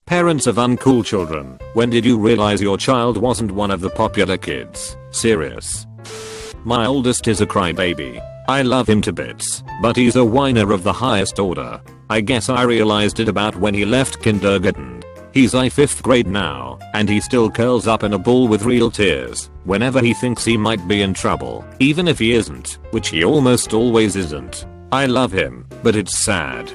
Parents of uncool children, when did you realize your child wasn't one of the popular kids? Serious. My oldest is a crybaby. I love him to bits, but he's a whiner of the highest order. I guess I realized it about when he left kindergarten. He's in 5th grade now, and he still curls up in a ball with real tears whenever he thinks he might be in trouble, even if he isn't, which he almost always isn't. I love him, but it's sad.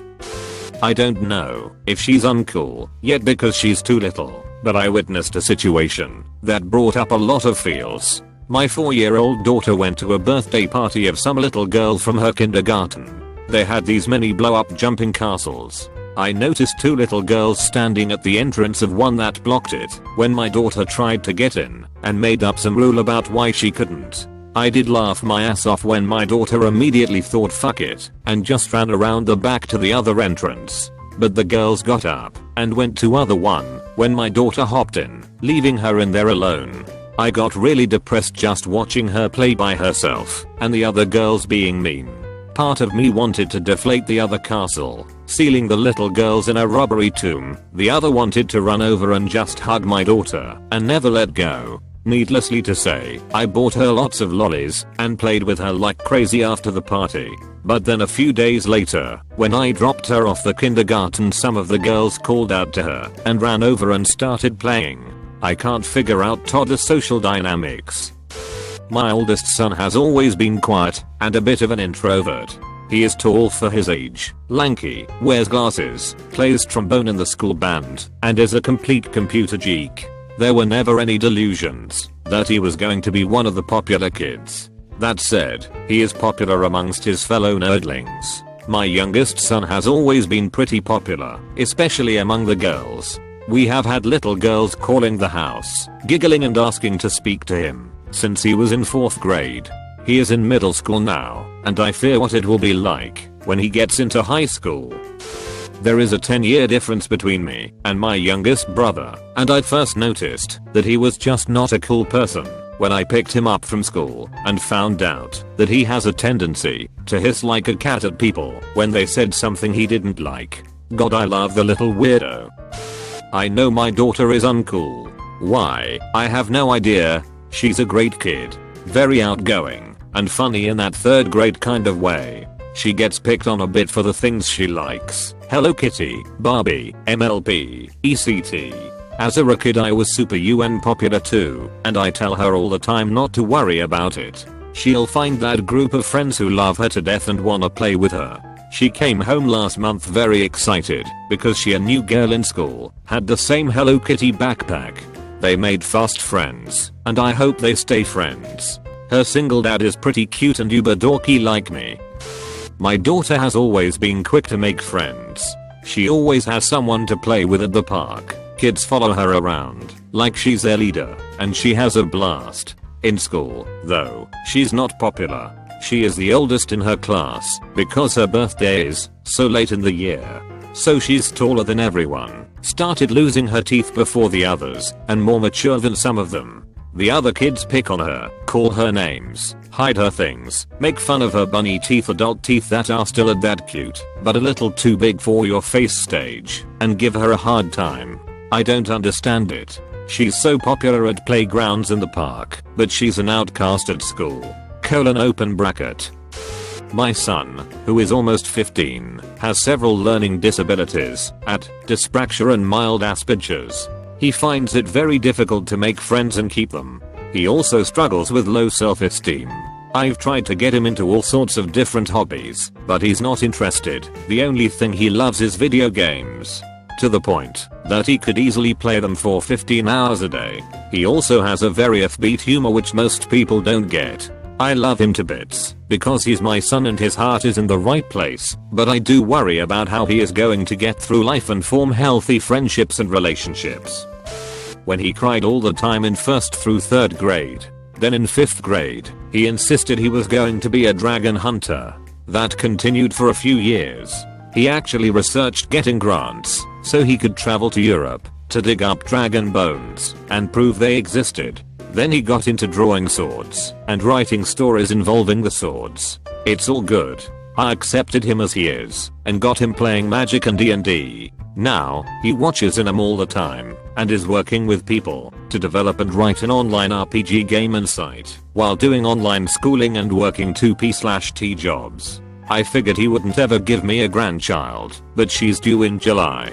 I don't know if she's uncool yet because she's too little, but I witnessed a situation that brought up a lot of feels. My 4-year-old daughter went to a birthday party of some little girl from her kindergarten. They had these mini blow-up jumping castles. I noticed 2 little girls standing at the entrance of one that blocked it when my daughter tried to get in and made up some rule about why she couldn't. I did laugh my ass off when my daughter immediately thought fuck it and just ran around the back to the other entrance. But the girls got up and went to other one when my daughter hopped in, leaving her in there alone. I got really depressed just watching her play by herself and the other girls being mean. Part of me wanted to deflate the other castle, sealing the little girls in a rubbery tomb. The other wanted to run over and just hug my daughter and never let go. Needlessly to say, I bought her lots of lollies and played with her like crazy after the party. But then a few days later, when I dropped her off the kindergarten, some of the girls called out to her and ran over and started playing. I can't figure out toddler social dynamics. My oldest son has always been quiet and a bit of an introvert. He is tall for his age, lanky, wears glasses, plays trombone in the school band, and is a complete computer geek. There were never any delusions that he was going to be one of the popular kids. That said, he is popular amongst his fellow nerdlings. My youngest son has always been pretty popular, especially among the girls. We have had little girls calling the house, giggling and asking to speak to him since he was in 4th grade. He is in middle school now, and I fear what it will be like when he gets into high school. There is a 10-year difference between me and my youngest brother, and I first noticed that he was just not a cool person when I picked him up from school and found out that he has a tendency to hiss like a cat at people when they said something he didn't like. God, I love the little weirdo. I know my daughter is uncool. Why? I have no idea. She's a great kid, very outgoing and funny in that 3rd grade kind of way. She gets picked on a bit for the things she likes: Hello Kitty, Barbie, MLP, ECT. As a kid I was super popular too, and I tell her all the time not to worry about it. She'll find that group of friends who love her to death and wanna play with her. She came home last month very excited because she, a new girl in school, had the same Hello Kitty backpack. They made fast friends, and I hope they stay friends. Her single dad is pretty cute and uber dorky like me. My daughter has always been quick to make friends. She always has someone to play with at the park. Kids follow her around like she's their leader, and she has a blast. In school, though, she's not popular. She is the oldest in her class because her birthday is so late in the year. So she's taller than everyone, started losing her teeth before the others, and more mature than some of them. The other kids pick on her, call her names, hide her things, make fun of her bunny teeth, adult teeth that are still at that cute but a little too big for your face stage, and give her a hard time. I don't understand it. She's so popular at playgrounds in the park, but she's an outcast at school. Open bracket. My son, who is almost 15, has several learning disabilities, dyspraxia and mild Asperger's. He finds it very difficult to make friends and keep them. He also struggles with low self-esteem. I've tried to get him into all sorts of different hobbies, but he's not interested. The only thing he loves is video games. To the point that he could easily play them for 15 hours a day. He also has a very offbeat humor which most people don't get. I love him to bits because he's my son and his heart is in the right place, but I do worry about how he is going to get through life and form healthy friendships and relationships. When he cried all the time in 1st through 3rd grade, then in 5th grade, he insisted he was going to be a dragon hunter. That continued for a few years. He actually researched getting grants so he could travel to Europe to dig up dragon bones and prove they existed. Then he got into drawing swords and writing stories involving the swords. It's all good. I accepted him as he is and got him playing Magic and D&D. Now, he watches in them all the time and is working with people to develop and write an online RPG game and site while doing online schooling and working 2P/T jobs. I figured he wouldn't ever give me a grandchild, but she's due in July.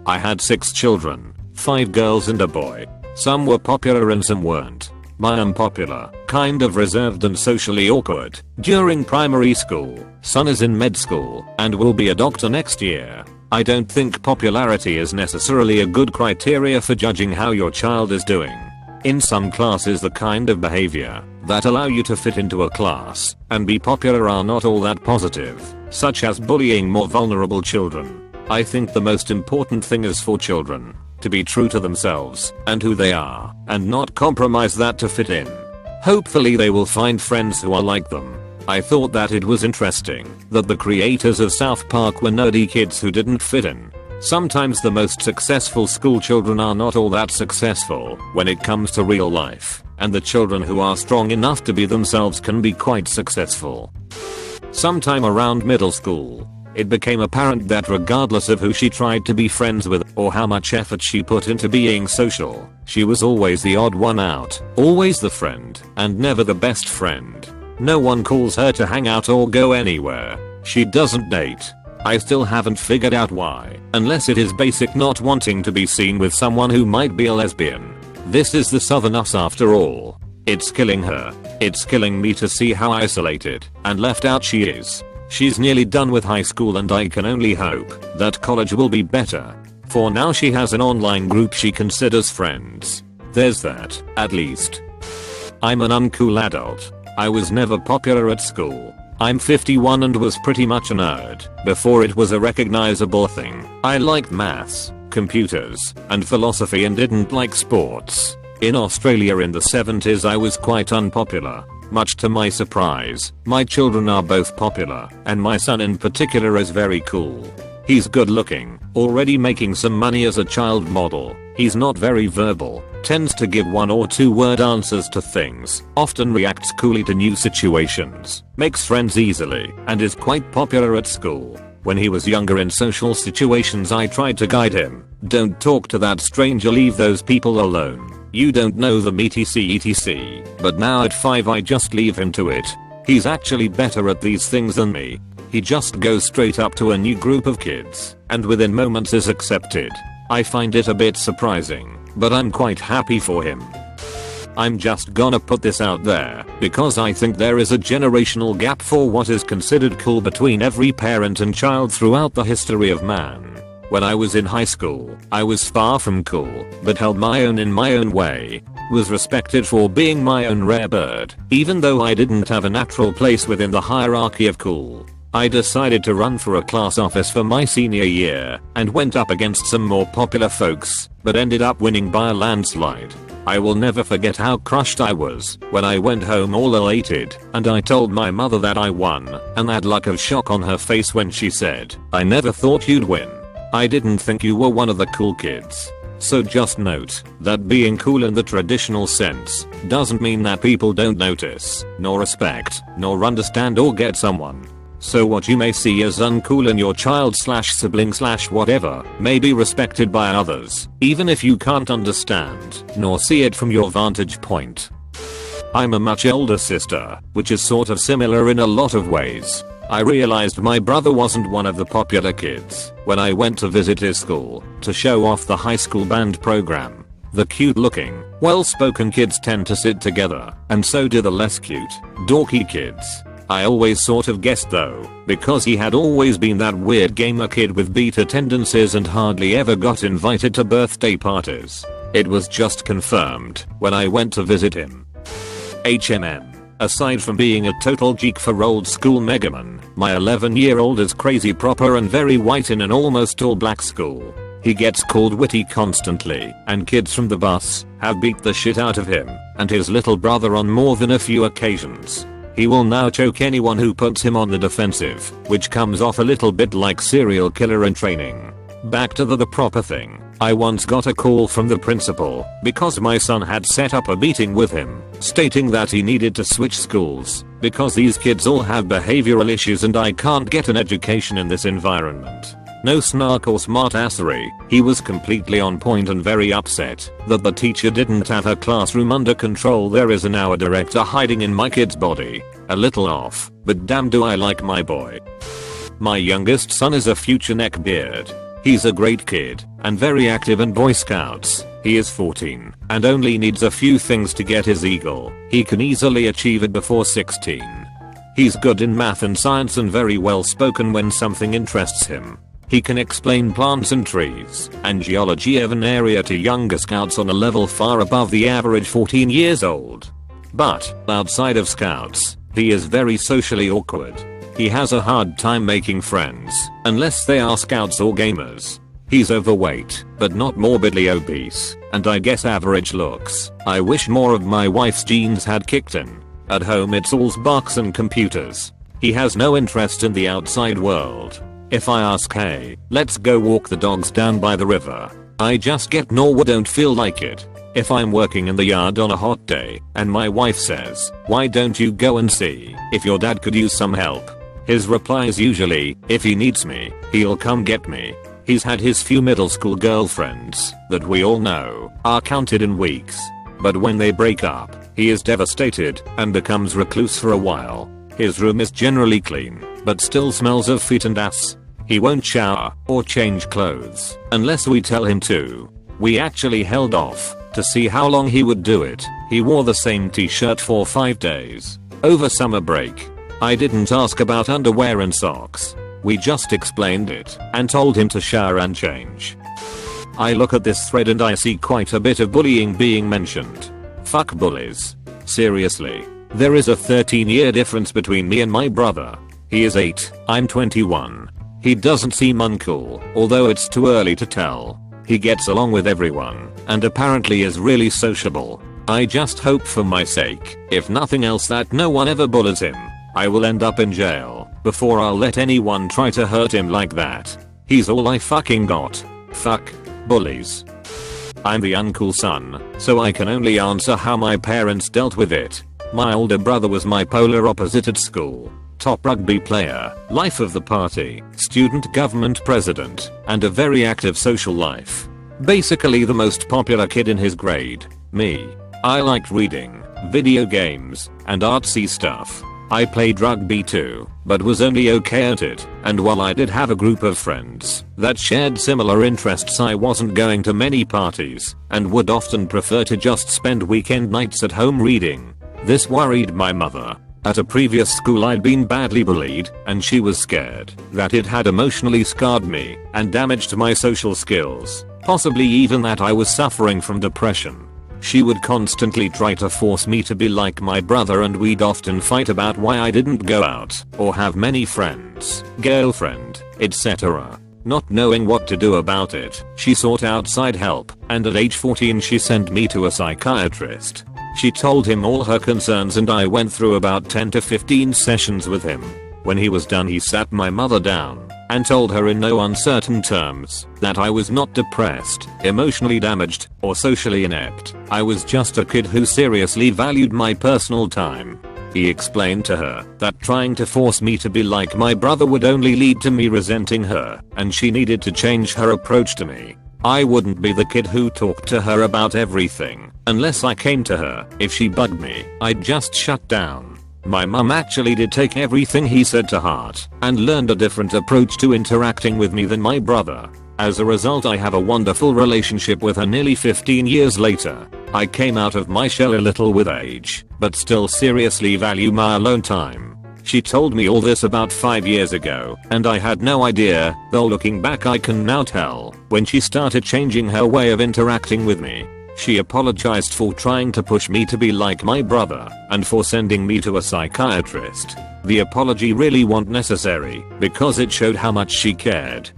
I had 6 children, 5 girls and a boy. Some were popular and some weren't. My unpopular, kind of reserved and socially awkward during primary school, son is in med school and will be a doctor next year. I don't think popularity is necessarily a good criteria for judging how your child is doing. In some classes the kind of behavior that allow you to fit into a class and be popular are not all that positive, such as bullying more vulnerable children. I think the most important thing is for children to be true to themselves and who they are and not compromise that to fit in. Hopefully they will find friends who are like them. I thought that it was interesting that the creators of South Park were nerdy kids who didn't fit in. Sometimes the most successful school children are not all that successful when it comes to real life, and the children who are strong enough to be themselves can be quite successful. Sometime around middle school, it became apparent that regardless of who she tried to be friends with or how much effort she put into being social, she was always the odd one out, always the friend, and never the best friend. No one calls her to hang out or go anywhere. She doesn't date. I still haven't figured out why, unless it is basic not wanting to be seen with someone who might be a lesbian. This is the Southern us after all. It's killing her. It's killing me to see how isolated and left out she is. She's nearly done with high school and I can only hope that college will be better. For now she has an online group she considers friends. There's that, at least. I'm an uncool adult. I was never popular at school. I'm 51 and was pretty much a nerd before it was a recognizable thing. I liked maths, computers, and philosophy and didn't like sports. In Australia in the 70s I was quite unpopular. Much to my surprise, my children are both popular, and my son in particular is very cool. He's good looking, already making some money as a child model. He's not very verbal, tends to give 1 or 2 word answers to things, often reacts coolly to new situations, makes friends easily, and is quite popular at school. When he was younger in social situations I tried to guide him. Don't talk to that stranger, leave those people alone. You don't know them etc. But now at 5 I just leave him to it. He's actually better at these things than me. He just goes straight up to a new group of kids and within moments is accepted. I find it a bit surprising, but I'm quite happy for him. I'm just gonna put this out there because I think there is a generational gap for what is considered cool between every parent and child throughout the history of man. When I was in high school, I was far from cool, but held my own in my own way. Was respected for being my own rare bird, even though I didn't have a natural place within the hierarchy of cool. I decided to run for a class office for my senior year and went up against some more popular folks, but ended up winning by a landslide. I will never forget how crushed I was when I went home all elated and I told my mother that I won, and that look of shock on her face when she said, "I never thought you'd win. I didn't think you were one of the cool kids." So just note that being cool in the traditional sense doesn't mean that people don't notice, nor respect, nor understand or get someone. So what you may see as uncool in your child/sibling/whatever may be respected by others, even if you can't understand nor see it from your vantage point. I'm a much older sister, which is sort of similar in a lot of ways. I realized my brother wasn't one of the popular kids when I went to visit his school to show off the high school band program. The cute looking, well-spoken kids tend to sit together, and so do the less cute, dorky kids. I always sort of guessed though, because he had always been that weird gamer kid with beta tendencies and hardly ever got invited to birthday parties. It was just confirmed when I went to visit him. Aside from being a total geek for old school Mega Man, my 11-year-old is crazy proper and very white in an almost all black school. He gets called witty constantly, and kids from the bus have beat the shit out of him and his little brother on more than a few occasions. He will now choke anyone who puts him on the defensive, which comes off a little bit like serial killer in training. Back to the proper thing. I once got a call from the principal because my son had set up a meeting with him, stating that he needed to switch schools because these kids all have behavioral issues and I can't get an education in this environment. No snark or smartassery, he was completely on point and very upset that the teacher didn't have her classroom under control. There is an hour director hiding in my kid's body. A little off, but damn do I like my boy. My youngest son is a future neckbeard. He's a great kid and very active in Boy Scouts. He is 14 and only needs a few things to get his eagle. He can easily achieve it before 16. He's good in math and science and very well spoken when something interests him. He can explain plants and trees and geology of an area to younger scouts on a level far above the average 14 years old. But outside of scouts, he is very socially awkward. He has a hard time making friends unless they are scouts or gamers. He's overweight, but not morbidly obese, and I guess average looks. I wish more of my wife's genes had kicked in. At home it's all Xbox and computers. He has no interest in the outside world. If I ask, hey, let's go walk the dogs down by the river, I just get no, don't feel like it. If I'm working in the yard on a hot day and my wife says, why don't you go and see if your dad could use some help? His reply is usually, if he needs me, he'll come get me. He's had his few middle school girlfriends that we all know are counted in weeks. But when they break up, he is devastated and becomes recluse for a while. His room is generally clean, but still smells of feet and ass. He won't shower or change clothes unless we tell him to. We actually held off to see how long he would do it. He wore the same t-shirt for 5 days over summer break. I didn't ask about underwear and socks. We just explained it and told him to shower and change. I look at this thread and I see quite a bit of bullying being mentioned. Fuck bullies. Seriously. There is a 13-year difference between me and my brother. He is 8, I'm 21. He doesn't seem uncool, although it's too early to tell. He gets along with everyone, and apparently is really sociable. I just hope for my sake, if nothing else, that no one ever bullies him. I will end up in jail before I'll let anyone try to hurt him like that. He's all I fucking got. Fuck bullies. I'm the uncool son, so I can only answer how my parents dealt with it. My older brother was my polar opposite at school. Top rugby player, life of the party, student government president, and a very active social life. Basically the most popular kid in his grade. Me. I liked reading, video games, and artsy stuff. I played rugby too, but was only okay at it, and while I did have a group of friends that shared similar interests, I wasn't going to many parties, and would often prefer to just spend weekend nights at home reading. This worried my mother. At a previous school I'd been badly bullied, and she was scared that it had emotionally scarred me and damaged my social skills, possibly even that I was suffering from depression. She would constantly try to force me to be like my brother, and we'd often fight about why I didn't go out or have many friends, girlfriend, etc. Not knowing what to do about it, she sought outside help, and at age 14 she sent me to a psychiatrist. She told him all her concerns and I went through about 10 to 15 sessions with him. When he was done, he sat my mother down and told her in no uncertain terms that I was not depressed, emotionally damaged, or socially inept. I was just a kid who seriously valued my personal time. He explained to her that trying to force me to be like my brother would only lead to me resenting her, and she needed to change her approach to me. I wouldn't be the kid who talked to her about everything unless I came to her. If she bugged me, I'd just shut down. My mum actually did take everything he said to heart and learned a different approach to interacting with me than my brother. As a result, I have a wonderful relationship with her nearly 15 years later. I came out of my shell a little with age, but still seriously value my alone time. She told me all this about 5 years ago, and I had no idea, though looking back I can now tell, when she started changing her way of interacting with me. She apologized for trying to push me to be like my brother, and for sending me to a psychiatrist. The apology really wasn't necessary, because it showed how much she cared.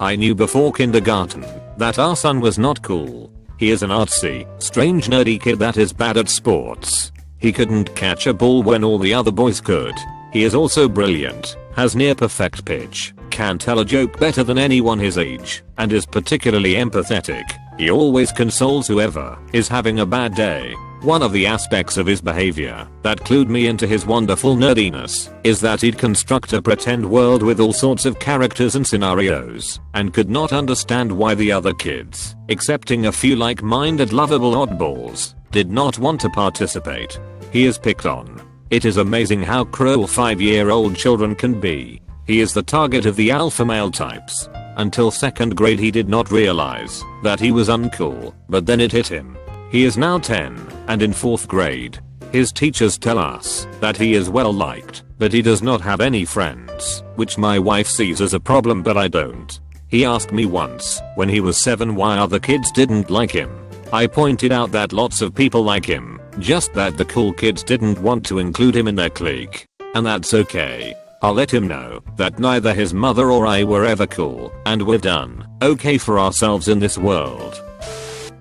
I knew before kindergarten that our son was not cool. He is an artsy, strange nerdy kid that is bad at sports. He couldn't catch a ball when all the other boys could. He is also brilliant, has near perfect pitch, Can tell a joke better than anyone his age, and is particularly empathetic. He always consoles whoever is having a bad day. One of the aspects of his behavior that clued me into his wonderful nerdiness is that he'd construct a pretend world with all sorts of characters and scenarios, and could not understand why the other kids, excepting a few like-minded lovable oddballs, did not want to participate. He is picked on. It is amazing how cruel 5-year-old children can be. He is the target of the alpha male types. Until 2nd grade he did not realize that he was uncool, but then it hit him. He is now 10, and in 4th grade. His teachers tell us that he is well liked, but he does not have any friends, which my wife sees as a problem but I don't. He asked me once, when he was 7, why other kids didn't like him. I pointed out that lots of people like him, just that the cool kids didn't want to include him in their clique. And that's okay. I'll let him know that neither his mother or I were ever cool, and we're done okay for ourselves in this world.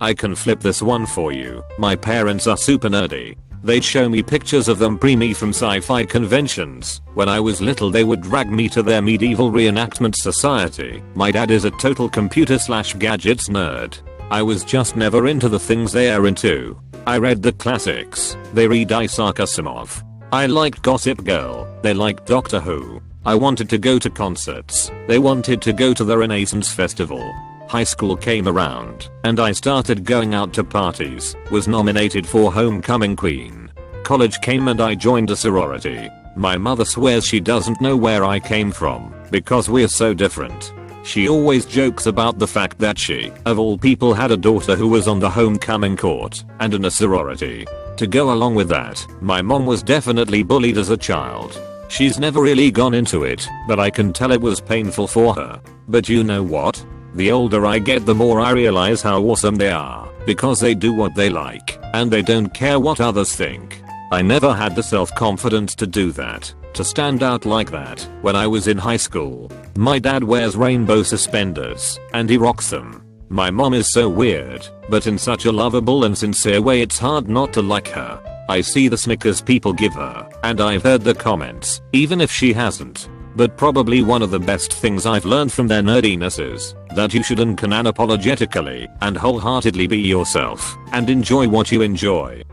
I can flip this one for you. My parents are super nerdy. They'd show me pictures of them pre-me from sci-fi conventions. When I was little they would drag me to their medieval reenactment society. My dad is a total computer/gadgets nerd. I was just never into the things they are into. I read the classics. They read Isaac Asimov. I liked Gossip Girl. They liked Doctor Who. I wanted to go to concerts. They wanted to go to the Renaissance Festival. High school came around, and I started going out to parties, was nominated for Homecoming Queen. College came and I joined a sorority. My mother swears she doesn't know where I came from, because we're so different. She always jokes about the fact that she, of all people, had a daughter who was on the homecoming court, and in a sorority. To go along with that, my mom was definitely bullied as a child. She's never really gone into it, but I can tell it was painful for her. But you know what? The older I get, the more I realize how awesome they are, because they do what they like, and they don't care what others think. I never had the self-confidence to do that, to stand out like that, when I was in high school. My dad wears rainbow suspenders, and he rocks them. My mom is so weird, but in such a lovable and sincere way it's hard not to like her. I see the snickers people give her, and I've heard the comments, even if she hasn't. But probably one of the best things I've learned from their nerdiness is that you should and can unapologetically and wholeheartedly be yourself and enjoy what you enjoy.